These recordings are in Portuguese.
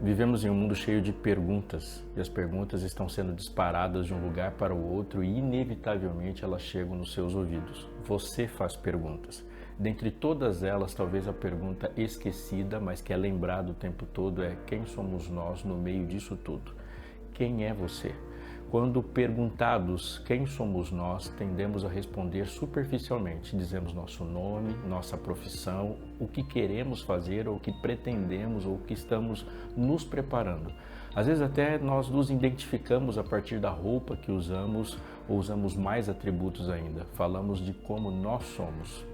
Vivemos em um mundo cheio de perguntas e as perguntas estão sendo disparadas de um lugar para o outro e inevitavelmente elas chegam nos seus ouvidos. Você faz perguntas. Dentre todas elas, talvez a pergunta esquecida, mas que é lembrada o tempo todo é: quem somos nós no meio disso tudo? Quem é você? Quando perguntados quem somos nós, tendemos a responder superficialmente. Dizemos nosso nome, nossa profissão, o que queremos fazer ou o que pretendemos ou o que estamos nos preparando. Às vezes até nós nos identificamos a partir da roupa que usamos ou usamos mais atributos ainda. Falamos de como nós somos.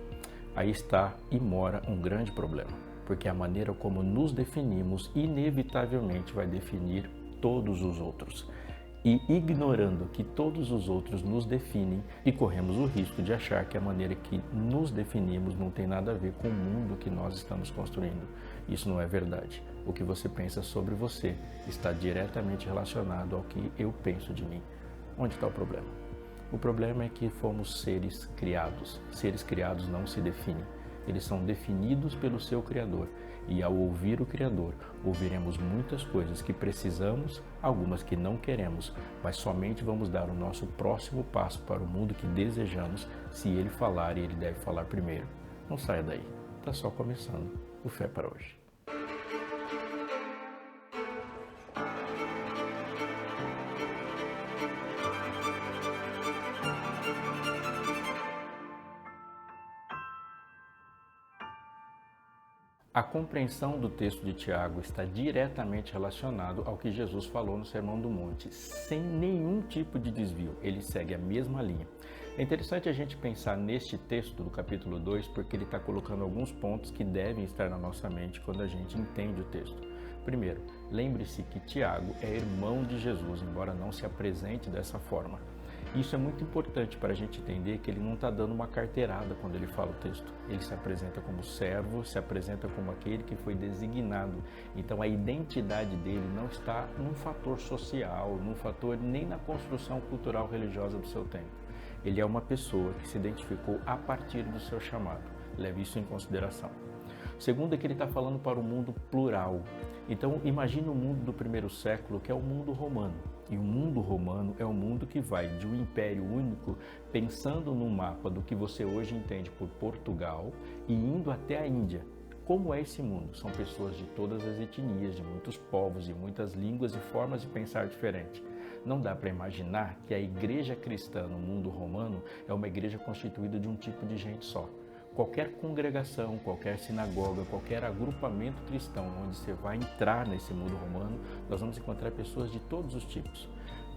Aí está e mora um grande problema, porque a maneira como nos definimos inevitavelmente vai definir todos os outros. E ignorando que todos os outros nos definem e corremos o risco de achar que a maneira que nos definimos não tem nada a ver com o mundo que nós estamos construindo. Isso não é verdade. O que você pensa sobre você está diretamente relacionado ao que eu penso de mim. Onde está o problema? O problema é que fomos seres criados. Seres criados não se definem. Eles são definidos pelo seu Criador. E ao ouvir o Criador, ouviremos muitas coisas que precisamos, algumas que não queremos, mas somente vamos dar o nosso próximo passo para o mundo que desejamos se Ele falar, e Ele deve falar primeiro. Não saia daí. Está só começando o Fé para hoje. A compreensão do texto de Tiago está diretamente relacionado ao que Jesus falou no Sermão do Monte, sem nenhum tipo de desvio. Ele segue a mesma linha. É interessante a gente pensar neste texto do capítulo 2, porque ele está colocando alguns pontos que devem estar na nossa mente quando a gente entende o texto. Primeiro, lembre-se que Tiago é irmão de Jesus, embora não se apresente dessa forma. Isso é muito importante para a gente entender que ele não está dando uma carteirada quando ele fala o texto. Ele se apresenta como servo, se apresenta como aquele que foi designado. Então a identidade dele não está num fator social, num fator nem na construção cultural religiosa do seu tempo. Ele é uma pessoa que se identificou a partir do seu chamado. Leve isso em consideração. Segundo é que ele está falando para o mundo plural. Então imagine o mundo do primeiro século, que é o mundo romano. E o mundo romano é o mundo que vai de um império único, pensando no mapa do que você hoje entende por Portugal, e indo até a Índia. Como é esse mundo? São pessoas de todas as etnias, de muitos povos, de muitas línguas e formas de pensar diferentes. Não dá para imaginar que a igreja cristã no mundo romano é uma igreja constituída de um tipo de gente só. Qualquer congregação, qualquer sinagoga, qualquer agrupamento cristão onde você vai entrar nesse mundo romano, nós vamos encontrar pessoas de todos os tipos.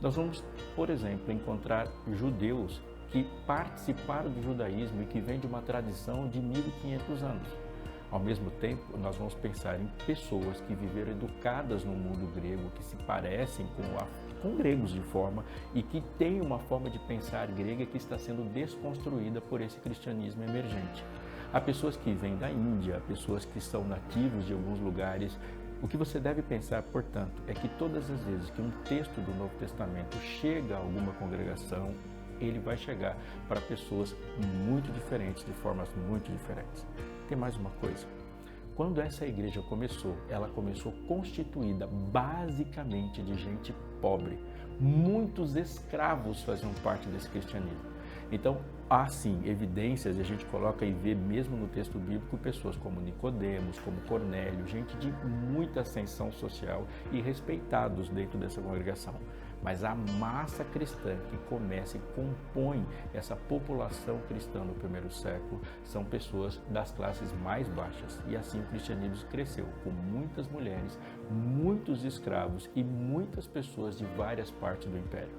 Nós vamos, por exemplo, encontrar judeus que participaram do judaísmo e que vêm de uma tradição de 1500 anos. Ao mesmo tempo, nós vamos pensar em pessoas que viveram educadas no mundo grego, que se parecem com gregos de forma e que têm uma forma de pensar grega que está sendo desconstruída por esse cristianismo emergente. Há pessoas que vêm da Índia, há pessoas que são nativos de alguns lugares. O que você deve pensar, portanto, é que todas as vezes que um texto do Novo Testamento chega a alguma congregação, ele vai chegar para pessoas muito diferentes, de formas muito diferentes. Tem mais uma coisa. Quando essa igreja começou, ela começou constituída basicamente de gente pobre. Muitos escravos faziam parte desse cristianismo. Então, há sim evidências, e a gente coloca e vê mesmo no texto bíblico pessoas como Nicodemos, como Cornélio, gente de muita ascensão social e respeitados dentro dessa congregação. Mas a massa cristã que começa e compõe essa população cristã no primeiro século são pessoas das classes mais baixas. E assim o cristianismo cresceu, com muitas mulheres, muitos escravos e muitas pessoas de várias partes do império.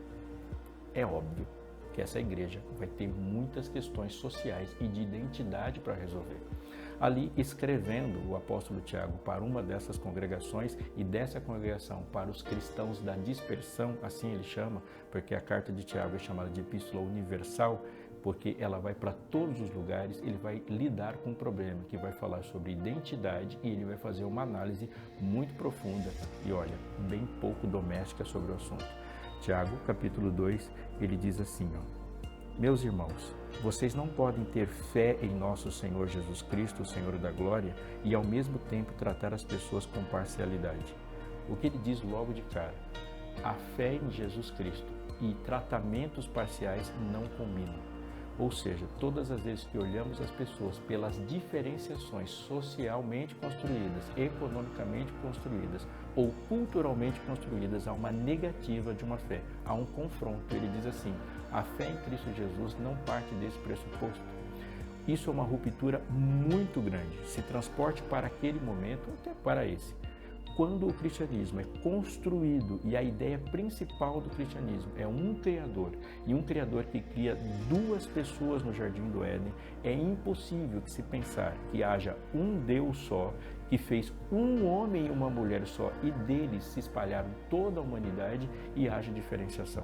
É óbvio que essa igreja vai ter muitas questões sociais e de identidade para resolver. Ali, escrevendo o apóstolo Tiago para uma dessas congregações e dessa congregação para os cristãos da dispersão, assim ele chama, porque a carta de Tiago é chamada de epístola universal, porque ela vai para todos os lugares, ele vai lidar com um problema que vai falar sobre identidade e ele vai fazer uma análise muito profunda e, olha, bem pouco doméstica sobre o assunto. Tiago, capítulo 2, ele diz assim, Meus irmãos, vocês não podem ter fé em nosso Senhor Jesus Cristo, o Senhor da glória, e ao mesmo tempo tratar as pessoas com parcialidade. O que ele diz logo de cara? A fé em Jesus Cristo e tratamentos parciais não combinam. Ou seja, todas as vezes que olhamos as pessoas pelas diferenciações socialmente construídas, economicamente construídas ou culturalmente construídas, há uma negativa de uma fé, há um confronto. Ele diz assim, a fé em Cristo Jesus não parte desse pressuposto. Isso é uma ruptura muito grande, se transporte para aquele momento ou até para esse. Quando o cristianismo é construído e a ideia principal do cristianismo é um Criador e um Criador que cria duas pessoas no Jardim do Éden, é impossível que se pensar que haja um Deus só, que fez um homem e uma mulher só e deles se espalharam toda a humanidade e haja diferenciação.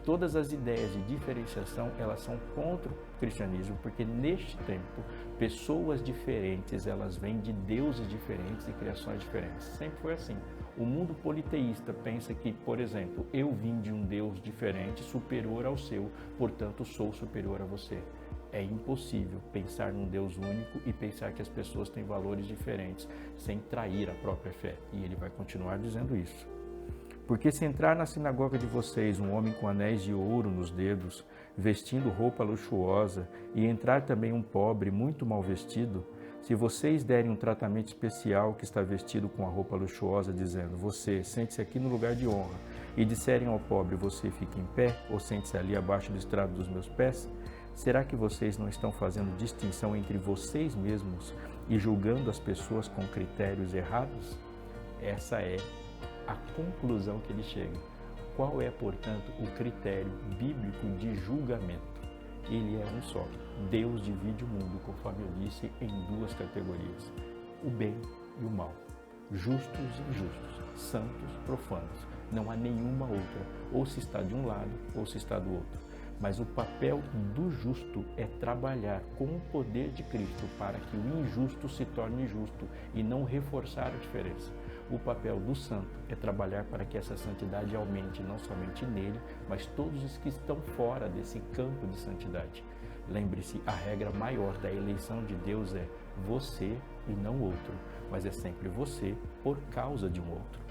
Todas as ideias de diferenciação, elas são contra o cristianismo, porque neste tempo, pessoas diferentes, elas vêm de deuses diferentes e criações diferentes. Sempre foi assim. O mundo politeísta pensa que, por exemplo, eu vim de um Deus diferente, superior ao seu, portanto sou superior a você. É impossível pensar num Deus único e pensar que as pessoas têm valores diferentes, sem trair a própria fé. E ele vai continuar dizendo isso. Porque se entrar na sinagoga de vocês um homem com anéis de ouro nos dedos, vestindo roupa luxuosa, e entrar também um pobre muito mal vestido, se vocês derem um tratamento especial que está vestido com a roupa luxuosa, dizendo, você, sente-se aqui no lugar de honra, e disserem ao pobre, você fica em pé, ou sente-se ali abaixo do estrado dos meus pés, será que vocês não estão fazendo distinção entre vocês mesmos e julgando as pessoas com critérios errados? Essa é a conclusão que ele chega. Qual é, portanto, o critério bíblico de julgamento? Ele é um só. Deus divide o mundo, conforme eu disse, em duas categorias: o bem e o mal, justos e injustos, santos, profanos. Não há nenhuma outra, ou se está de um lado ou se está do outro. Mas o papel do justo é trabalhar com o poder de Cristo para que o injusto se torne justo e não reforçar a diferença. O papel do santo é trabalhar para que essa santidade aumente não somente nele, mas todos os que estão fora desse campo de santidade. Lembre-se, a regra maior da eleição de Deus é você e não outro, mas é sempre você por causa de um outro.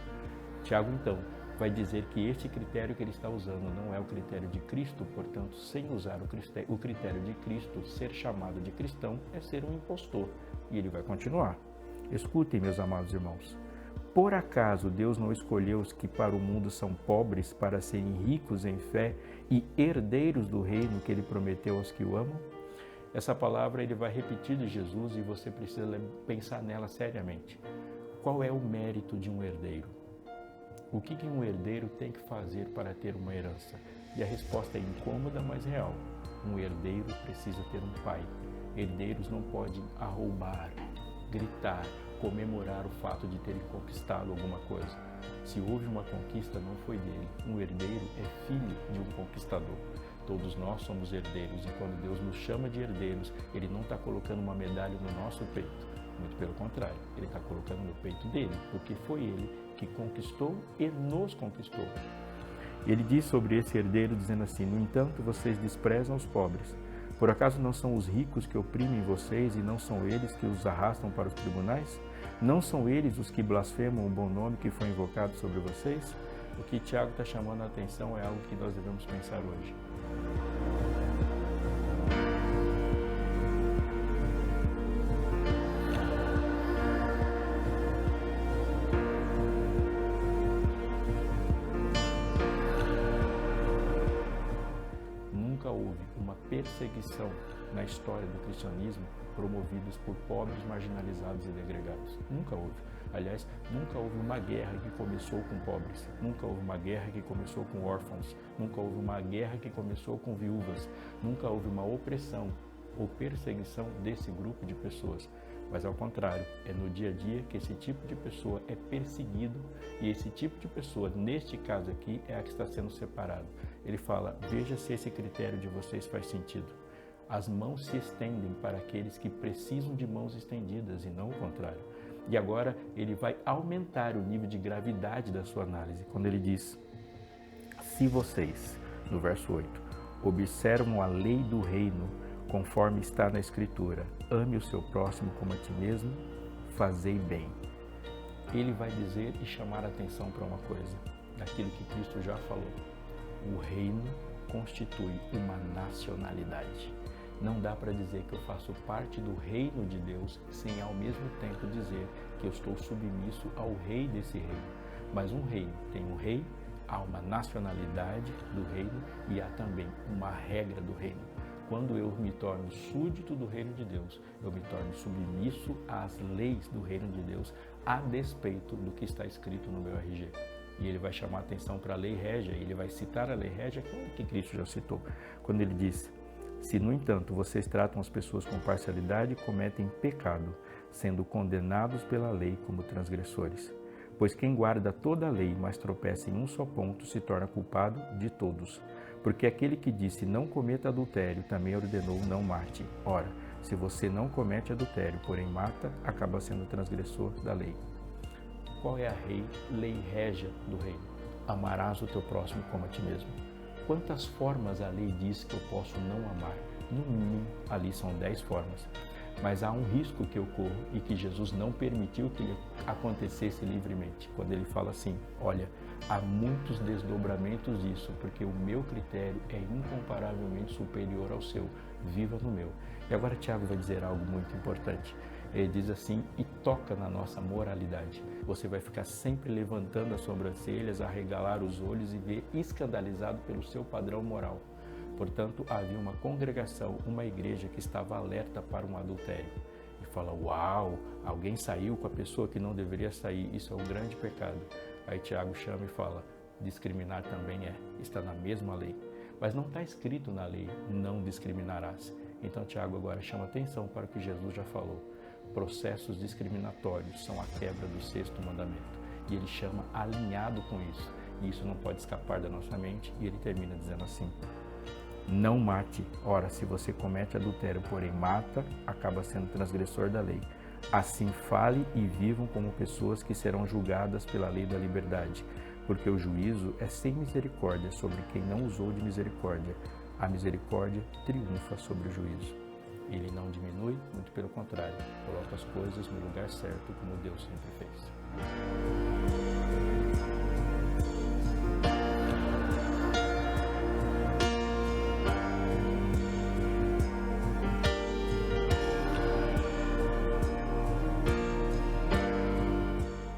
Tiago, então, vai dizer que este critério que ele está usando não é o critério de Cristo, portanto, sem usar o critério de Cristo, ser chamado de cristão é ser um impostor. E ele vai continuar. Escutem, meus amados irmãos. Por acaso Deus não escolheu os que para o mundo são pobres para serem ricos em fé e herdeiros do reino que ele prometeu aos que o amam? Essa palavra ele vai repetir de Jesus e você precisa pensar nela seriamente. Qual é o mérito de um herdeiro? O que um herdeiro tem que fazer para ter uma herança? E a resposta é incômoda, mas real. Um herdeiro precisa ter um pai. Herdeiros não podem arroubar, gritar, comemorar o fato de terem conquistado alguma coisa. Se houve uma conquista, não foi dele. Um herdeiro é filho de um conquistador. Todos nós somos herdeiros e quando Deus nos chama de herdeiros, Ele não está colocando uma medalha no nosso peito. Muito pelo contrário, Ele está colocando no peito dele, porque foi Ele que conquistou e nos conquistou. Ele diz sobre esse herdeiro, dizendo assim, no entanto, vocês desprezam os pobres. Por acaso não são os ricos que oprimem vocês e não são eles que os arrastam para os tribunais? Não são eles os que blasfemam o bom nome que foi invocado sobre vocês? O que Tiago está chamando a atenção é algo que nós devemos pensar hoje. Nunca houve uma perseguição na história do cristianismo promovidos por pobres, marginalizados e degregados. Nunca houve. Aliás, nunca houve uma guerra que começou com pobres. Nunca houve uma guerra que começou com órfãos. Nunca houve uma guerra que começou com viúvas. Nunca houve uma opressão ou perseguição desse grupo de pessoas. Mas ao contrário, é no dia a dia que esse tipo de pessoa é perseguido e esse tipo de pessoa, neste caso aqui, é a que está sendo separado. Ele fala, veja se esse critério de vocês faz sentido. As mãos se estendem para aqueles que precisam de mãos estendidas e não o contrário. E agora ele vai aumentar o nível de gravidade da sua análise, quando ele diz, se vocês, no verso 8, observam a lei do reino, conforme está na Escritura, ame o seu próximo como a ti mesmo, fazei bem. ele vai dizer e chamar a atenção para uma coisa, daquilo que Cristo já falou. O reino constitui uma nacionalidade. Não dá para dizer que eu faço parte do reino de Deus sem ao mesmo tempo dizer que eu estou submisso ao rei desse reino. Mas um reino tem um rei, há uma nacionalidade do reino e há também uma regra do reino. Quando eu me torno súdito do reino de Deus, eu me torno submisso às leis do reino de Deus, a despeito do que está escrito no meu RG. E ele vai chamar a atenção para a lei régia, ele vai citar a lei régia que Cristo já citou, quando ele diz: se, no entanto, vocês tratam as pessoas com parcialidade, cometem pecado, sendo condenados pela lei como transgressores. Pois quem guarda toda a lei, mas tropeça em um só ponto, se torna culpado de todos. Porque aquele que disse não cometa adultério, também ordenou não mate. Ora, se você não comete adultério, porém mata, acaba sendo transgressor da lei. Qual é a lei régia do reino? Amarás o teu próximo como a ti mesmo. Quantas formas a lei diz que eu posso não amar? No mínimo, ali são 10 formas. Mas há um risco que eu corro e que Jesus não permitiu que ele acontecesse livremente. Quando ele fala assim, olha, há muitos desdobramentos disso, porque o meu critério é incomparavelmente superior ao seu. Viva no meu. E agora Tiago vai dizer algo muito importante. Ele diz assim, e toca na nossa moralidade. Você vai ficar sempre levantando as sobrancelhas, arregalar os olhos e ver escandalizado pelo seu padrão moral. Portanto, havia uma congregação, uma igreja que estava alerta para um adultério. E fala, uau, alguém saiu com a pessoa que não deveria sair, isso é um grande pecado. Aí Tiago chama e fala, discriminar também está na mesma lei. Mas não está escrito na lei, não discriminarás. Então Tiago agora chama atenção para o que Jesus já falou. Processos discriminatórios são a quebra do 6º mandamento. E ele chama alinhado com isso. E isso não pode escapar da nossa mente. E ele termina dizendo assim, não mate. Ora, se você comete adultério, porém mata, acaba sendo transgressor da lei. Assim fale e vivam como pessoas que serão julgadas pela lei da liberdade. Porque o juízo é sem misericórdia sobre quem não usou de misericórdia. A misericórdia triunfa sobre o juízo. Ele não diminui, muito pelo contrário, coloca as coisas no lugar certo, como Deus sempre fez.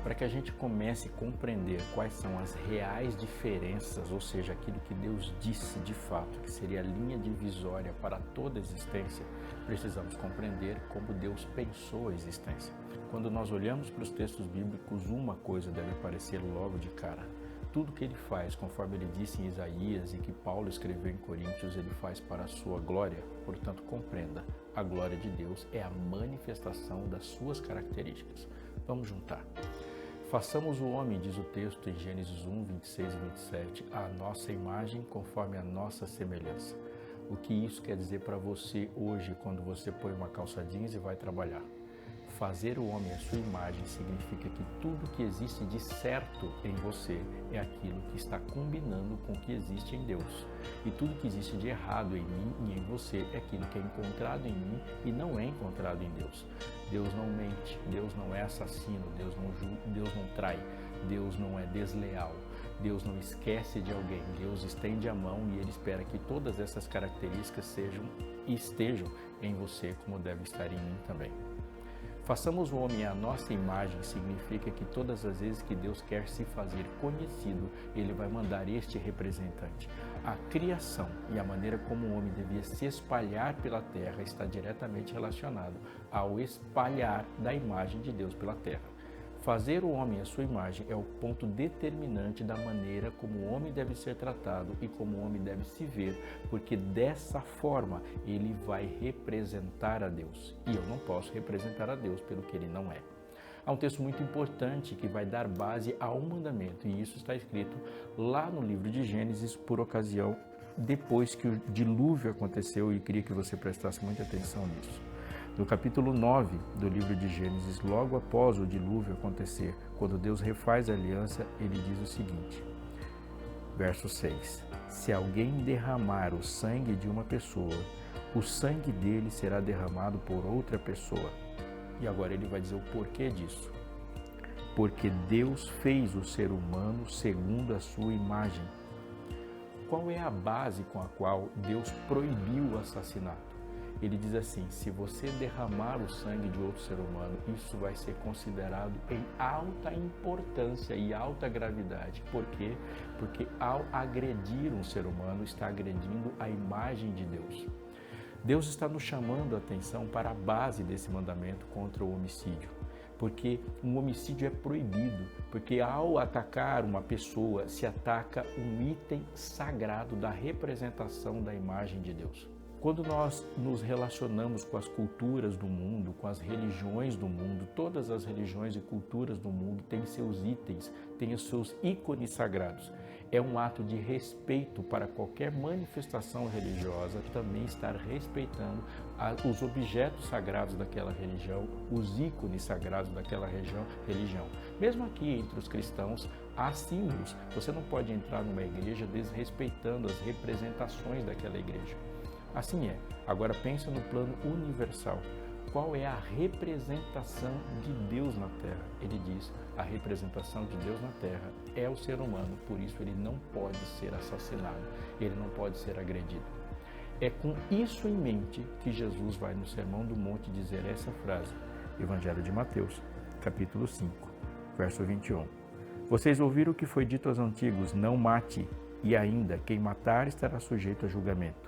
Para que a gente comece a compreender quais são as reais diferenças, ou seja, aquilo que Deus disse de fato, que seria a linha divisória para toda a existência, precisamos compreender como Deus pensou a existência. Quando nós olhamos para os textos bíblicos, uma coisa deve aparecer logo de cara. Tudo que ele faz, conforme ele disse em Isaías e que Paulo escreveu em Coríntios, ele faz para a sua glória. Portanto, compreenda, a glória de Deus é a manifestação das suas características. Vamos juntar. Façamos o homem, diz o texto em Gênesis 1, 26 e 27, a nossa imagem conforme a nossa semelhança. O que isso quer dizer para você hoje, quando você põe uma calça jeans e vai trabalhar? Fazer o homem à sua imagem significa que tudo que existe de certo em você é aquilo que está combinando com o que existe em Deus. E tudo que existe de errado em mim e em você é aquilo que é encontrado em mim e não é encontrado em Deus. Deus não mente, Deus não é assassino, Deus não trai, Deus não é desleal, Deus não esquece de alguém, Deus estende a mão e Ele espera que todas essas características estejam em você como deve estar em mim também. Façamos o homem à nossa imagem significa que todas as vezes que Deus quer se fazer conhecido, Ele vai mandar este representante. A criação e a maneira como o homem devia se espalhar pela terra está diretamente relacionado ao espalhar da imagem de Deus pela terra. Fazer o homem à sua imagem é o ponto determinante da maneira como o homem deve ser tratado e como o homem deve se ver, porque dessa forma ele vai representar a Deus. E eu não posso representar a Deus pelo que ele não é. Há um texto muito importante que vai dar base a um mandamento, e isso está escrito lá no livro de Gênesis, por ocasião, depois que o dilúvio aconteceu, e queria que você prestasse muita atenção nisso. No capítulo 9 do livro de Gênesis, logo após o dilúvio acontecer, quando Deus refaz a aliança, ele diz o seguinte, verso 6, se alguém derramar o sangue de uma pessoa, o sangue dele será derramado por outra pessoa. E agora ele vai dizer o porquê disso. porque Deus fez o ser humano segundo a sua imagem. Qual é a base com a qual Deus proibiu o assassinato? Ele diz assim: se você derramar o sangue de outro ser humano, isso vai ser considerado em alta importância e alta gravidade. Por quê? Porque ao agredir um ser humano, está agredindo a imagem de Deus. Deus está nos chamando a atenção para a base desse mandamento contra o homicídio. Porque um homicídio é proibido, porque ao atacar uma pessoa, se ataca um item sagrado da representação da imagem de Deus. Quando nós nos relacionamos com as culturas do mundo, com as religiões do mundo, todas as religiões e culturas do mundo têm seus itens, têm os seus ícones sagrados. É um ato de respeito para qualquer manifestação religiosa também estar respeitando os objetos sagrados daquela religião, os ícones sagrados daquela religião. Mesmo aqui entre os cristãos, há símbolos. Você não pode entrar numa igreja desrespeitando as representações daquela igreja. Assim é. Agora pensa no plano universal. Qual é a representação de Deus na Terra? Ele diz, a representação de Deus na Terra é o ser humano, por isso ele não pode ser assassinado, ele não pode ser agredido. É com isso em mente que Jesus vai no Sermão do Monte dizer essa frase, Evangelho de Mateus, capítulo 5, verso 21. Vocês ouviram o que foi dito aos antigos, não mate, e ainda quem matar estará sujeito a julgamento.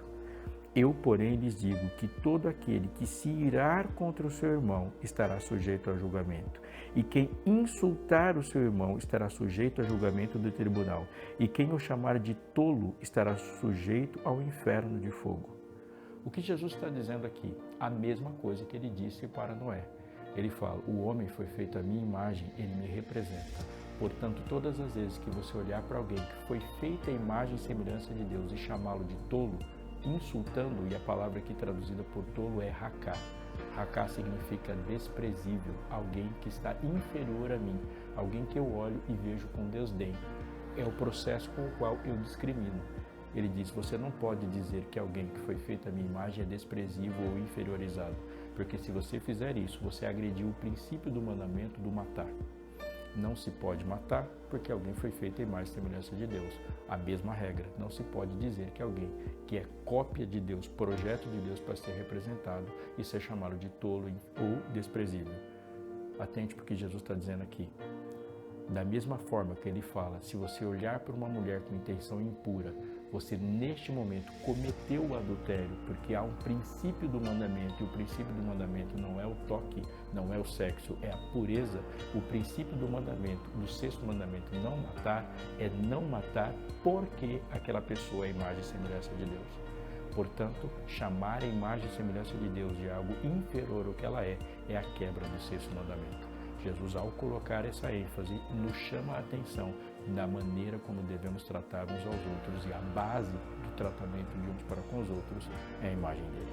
Eu, porém, lhes digo que todo aquele que se irar contra o seu irmão estará sujeito a julgamento. E quem insultar o seu irmão estará sujeito a julgamento do tribunal. E quem o chamar de tolo estará sujeito ao inferno de fogo. O que Jesus está dizendo aqui? A mesma coisa que ele disse para Noé. Ele fala, o homem foi feito à minha imagem, ele me representa. Portanto, todas as vezes que você olhar para alguém que foi feita à imagem e semelhança de Deus e chamá-lo de tolo, insultando, e a palavra aqui traduzida por tolo é raká. Raká significa desprezível, alguém que está inferior a mim, alguém que eu olho e vejo com desdém. É o processo com o qual eu discrimino. Ele diz, você não pode dizer que alguém que foi feito à minha imagem é desprezível ou inferiorizado, porque se você fizer isso, você agrediu o princípio do mandamento do matar. Não se pode matar porque alguém foi feito à imagem e semelhança de Deus. A mesma regra, não se pode dizer que alguém que é cópia de Deus, projeto de Deus para ser representado e ser chamado de tolo ou desprezível. Atente porque Jesus está dizendo aqui. Da mesma forma que ele fala, se você olhar para uma mulher com intenção impura, você neste momento cometeu o adultério, porque há um princípio do mandamento, e o princípio do mandamento não é o toque, não é o sexo, é a pureza. O princípio do mandamento, do sexto mandamento, não matar, é não matar porque aquela pessoa é a imagem e semelhança de Deus. Portanto, chamar a imagem e semelhança de Deus de algo inferior ao que ela é a quebra do sexto mandamento. Jesus, ao colocar essa ênfase, nos chama a atenção da maneira como devemos tratar uns aos outros, e a base do tratamento de uns para com os outros é a imagem dele.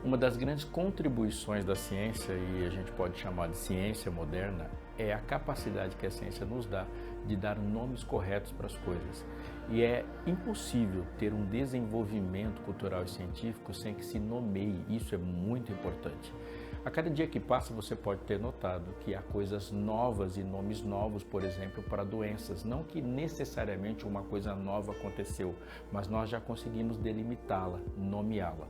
Uma das grandes contribuições da ciência, e a gente pode chamar de ciência moderna, é a capacidade que a ciência nos dá de dar nomes corretos para as coisas. E é impossível ter um desenvolvimento cultural e científico sem que se nomeie. Isso é muito importante. A cada dia que passa, você pode ter notado que há coisas novas e nomes novos, por exemplo, para doenças. Não que necessariamente uma coisa nova aconteceu, mas nós já conseguimos delimitá-la, nomeá-la.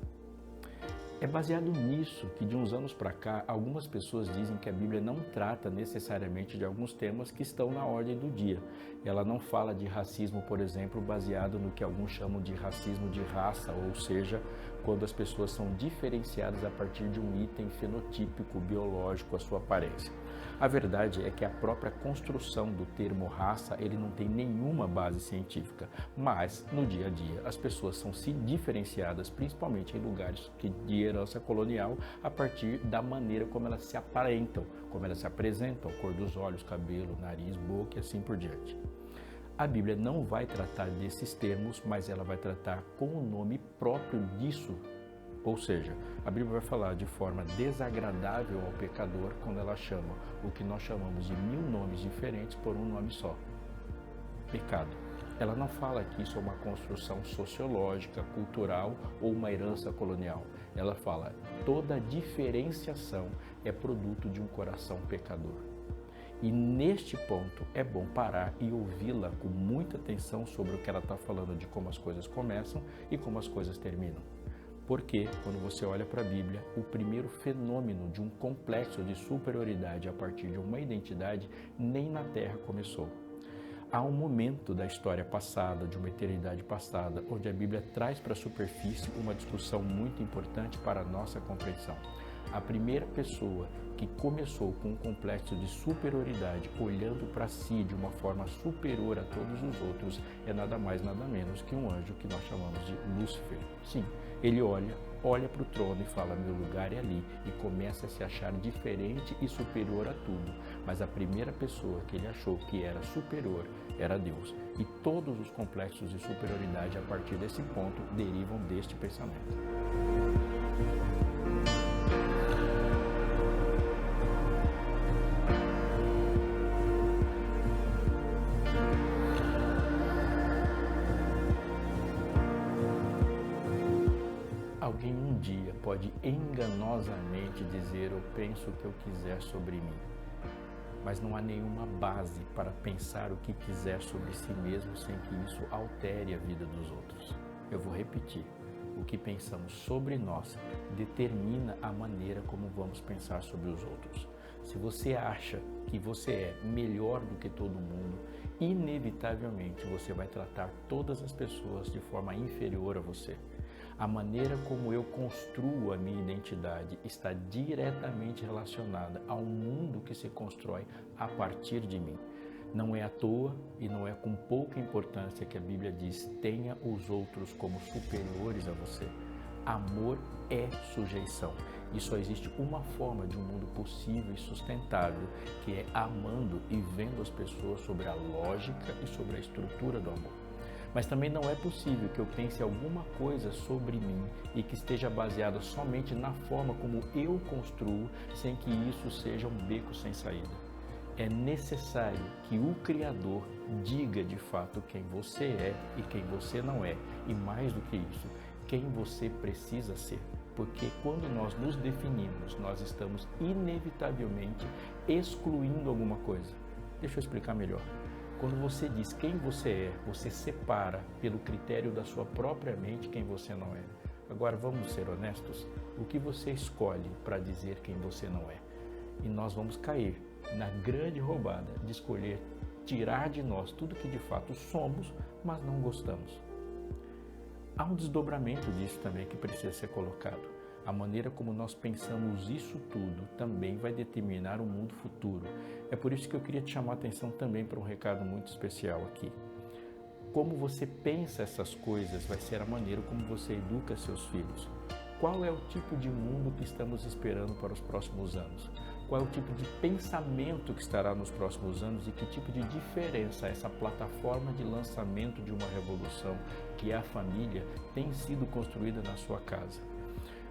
É baseado nisso que, de uns anos para cá, algumas pessoas dizem que a Bíblia não trata necessariamente de alguns temas que estão na ordem do dia. Ela não fala de racismo, por exemplo, baseado no que alguns chamam de racismo de raça, ou seja, quando as pessoas são diferenciadas a partir de um item fenotípico, biológico, a sua aparência. A verdade é que a própria construção do termo raça, ele não tem nenhuma base científica, mas no dia a dia as pessoas são diferenciadas, principalmente em lugares de herança colonial, a partir da maneira como elas se aparentam, como elas se apresentam, cor dos olhos, cabelo, nariz, boca e assim por diante. A Bíblia não vai tratar desses termos, mas ela vai tratar com o nome próprio disso, Ou seja, a Bíblia vai falar de forma desagradável ao pecador quando ela chama o que nós chamamos de 1000 nomes diferentes por um nome só: pecado. Ela não fala que isso é uma construção sociológica, cultural ou uma herança colonial. Ela fala toda diferenciação é produto de um coração pecador. E neste ponto é bom parar e ouvi-la com muita atenção sobre o que ela está falando, de como as coisas começam e como as coisas terminam. Porque, quando você olha para a Bíblia, o primeiro fenômeno de um complexo de superioridade a partir de uma identidade nem na Terra começou. Há um momento da história passada, de uma eternidade passada, onde a Bíblia traz para a superfície uma discussão muito importante para a nossa compreensão. A primeira pessoa que começou com um complexo de superioridade, olhando para si de uma forma superior a todos os outros, é nada mais, nada menos que um anjo que nós chamamos de Lúcifer. Sim, ele olha para o trono e fala: meu lugar é ali, e começa a se achar diferente e superior a tudo. Mas a primeira pessoa que ele achou que era superior era Deus. E todos os complexos de superioridade a partir desse ponto derivam deste pensamento. Alguém um dia pode enganosamente dizer: eu penso o que eu quiser sobre mim, mas não há nenhuma base para pensar o que quiser sobre si mesmo sem que isso altere a vida dos outros. Eu vou repetir: o que pensamos sobre nós determina a maneira como vamos pensar sobre os outros. Se você acha que você é melhor do que todo mundo, inevitavelmente você vai tratar todas as pessoas de forma inferior a você. A maneira como eu construo a minha identidade está diretamente relacionada ao mundo que se constrói a partir de mim. Não é à toa e não é com pouca importância que a Bíblia diz: tenha os outros como superiores a você. Amor é sujeição. E só existe uma forma de um mundo possível e sustentável, que é amando e vendo as pessoas sobre a lógica e sobre a estrutura do amor. Mas também não é possível que eu pense alguma coisa sobre mim e que esteja baseada somente na forma como eu construo, sem que isso seja um beco sem saída. É necessário que o Criador diga de fato quem você é e quem você não é, e mais do que isso, quem você precisa ser. Porque quando nós nos definimos, nós estamos inevitavelmente excluindo alguma coisa. Deixa eu explicar melhor. Quando você diz quem você é, você separa pelo critério da sua própria mente quem você não é. Agora, vamos ser honestos, o que você escolhe para dizer quem você não é? E nós vamos cair na grande roubada de escolher tirar de nós tudo que de fato somos, mas não gostamos. Há um desdobramento disso também que precisa ser colocado. A maneira como nós pensamos isso tudo também vai determinar o mundo futuro. É por isso que eu queria te chamar a atenção também para um recado muito especial aqui. Como você pensa essas coisas vai ser a maneira como você educa seus filhos. Qual é o tipo de mundo que estamos esperando para os próximos anos? Qual é o tipo de pensamento que estará nos próximos anos e que tipo de diferença essa plataforma de lançamento de uma revolução, que é a família, tem sido construída na sua casa?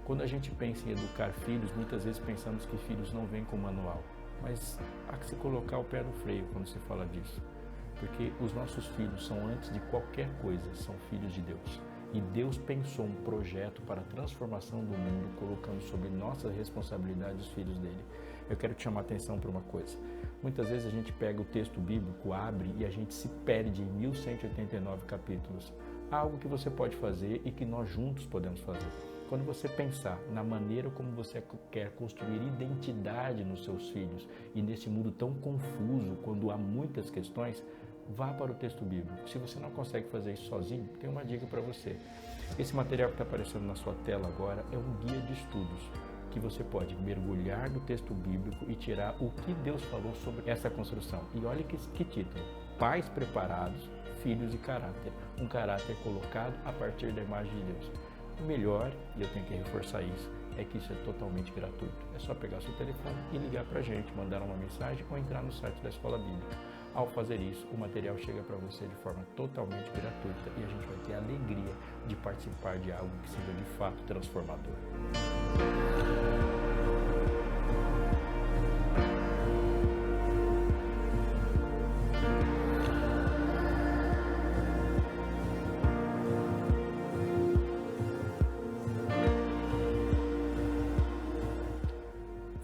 Quando a gente pensa em educar filhos, muitas vezes pensamos que filhos não vêm com manual, mas há que se colocar o pé no freio quando se fala disso, porque os nossos filhos são, antes de qualquer coisa, são filhos de Deus. E Deus pensou um projeto para a transformação do mundo, colocando sobre nossa responsabilidade os filhos dele. Eu quero te chamar a atenção para uma coisa. Muitas vezes a gente pega o texto bíblico, abre e a gente se perde em 1189 capítulos. Há algo que você pode fazer e que nós juntos podemos fazer. Quando você pensar na maneira como você quer construir identidade nos seus filhos e nesse mundo tão confuso, quando há muitas questões, vá para o texto bíblico. Se você não consegue fazer isso sozinho, tem uma dica para você. Esse material que está aparecendo na sua tela agora é um guia de estudos que você pode mergulhar no texto bíblico e tirar o que Deus falou sobre essa construção. E olha que título: Pais preparados, filhos de caráter. Um caráter colocado a partir da imagem de Deus. O melhor, e eu tenho que reforçar isso, é que isso é totalmente gratuito. É só pegar seu telefone e ligar para a gente, mandar uma mensagem ou entrar no site da Escola Bíblica. Ao fazer isso, o material chega para você de forma totalmente gratuita e a gente vai ter a alegria de participar de algo que seja de fato transformador.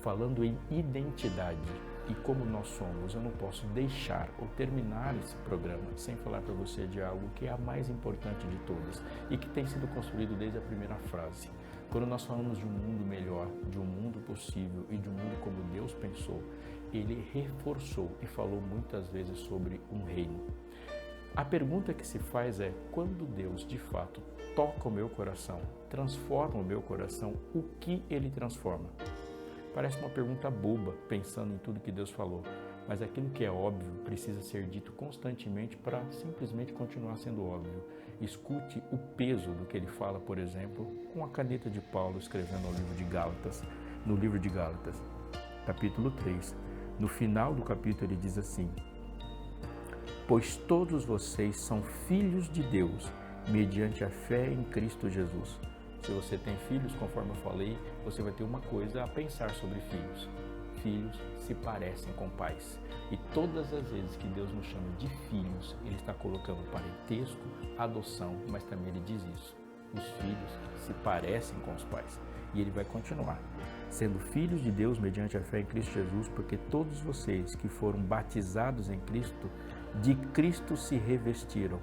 Falando em identidade e como nós somos, eu não posso deixar ou terminar esse programa sem falar para você de algo que é a mais importante de todas e que tem sido construído desde a primeira frase. Quando nós falamos de um mundo melhor, de um mundo possível e de um mundo como Deus pensou, ele reforçou e falou muitas vezes sobre um reino. A pergunta que se faz é, quando Deus de fato toca o meu coração, transforma o meu coração, o que ele transforma? Parece uma pergunta boba, pensando em tudo que Deus falou, mas aquilo que é óbvio precisa ser dito constantemente para simplesmente continuar sendo óbvio. Escute o peso do que ele fala, por exemplo, com a caneta de Paulo escrevendo no livro de Gálatas, capítulo 3. No final do capítulo ele diz assim: pois todos vocês são filhos de Deus, mediante a fé em Cristo Jesus. Se você tem filhos, conforme eu falei, você vai ter uma coisa a pensar sobre filhos. Filhos se parecem com pais. E todas as vezes que Deus nos chama de filhos, Ele está colocando parentesco, adoção, mas também Ele diz isso. Os filhos se parecem com os pais. E Ele vai continuar. Sendo filhos de Deus mediante a fé em Cristo Jesus, porque todos vocês que foram batizados em Cristo, de Cristo se revestiram.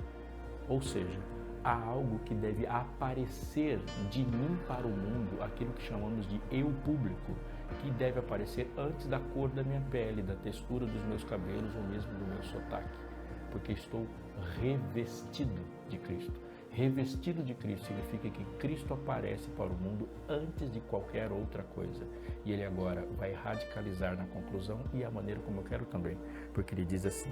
Ou seja, há algo que deve aparecer de mim para o mundo, aquilo que chamamos de eu público, que deve aparecer antes da cor da minha pele, da textura dos meus cabelos ou mesmo do meu sotaque, porque estou revestido de Cristo. Revestido de Cristo significa que Cristo aparece para o mundo antes de qualquer outra coisa. E ele agora vai radicalizar na conclusão e a maneira como eu quero também, porque ele diz assim: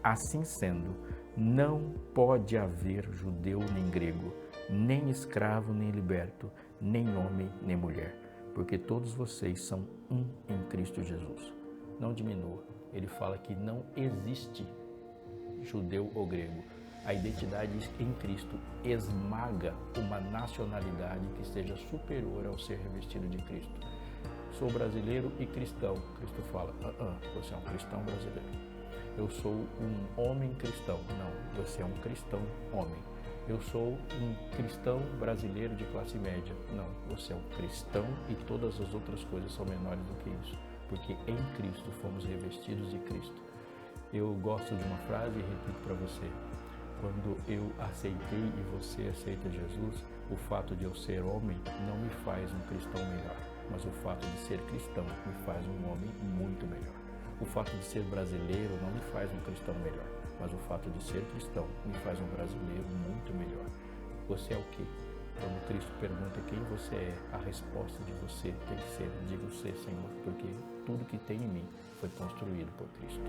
assim sendo, não pode haver judeu nem grego, nem escravo nem liberto, nem homem nem mulher, porque todos vocês são um em Cristo Jesus. Não diminua. Ele fala que não existe judeu ou grego. A identidade em Cristo esmaga uma nacionalidade que seja superior ao ser revestido de Cristo. Sou brasileiro e cristão. Cristo fala, você é um cristão brasileiro. Eu sou um homem cristão. Não, você é um cristão homem. Eu sou um cristão brasileiro de classe média. Não, você é um cristão e todas as outras coisas são menores do que isso. Porque em Cristo fomos revestidos de Cristo. Eu gosto de uma frase e repito para você. Quando eu aceitei e você aceita Jesus, o fato de eu ser homem não me faz um cristão melhor, mas o fato de ser cristão me faz um homem muito melhor. O fato de ser brasileiro não me faz um cristão melhor, mas o fato de ser cristão me faz um brasileiro muito melhor. Você é o quê? Quando Cristo pergunta quem você é, a resposta de você tem que ser, diga o ser, Senhor, porque tudo que tem em mim foi construído por Cristo.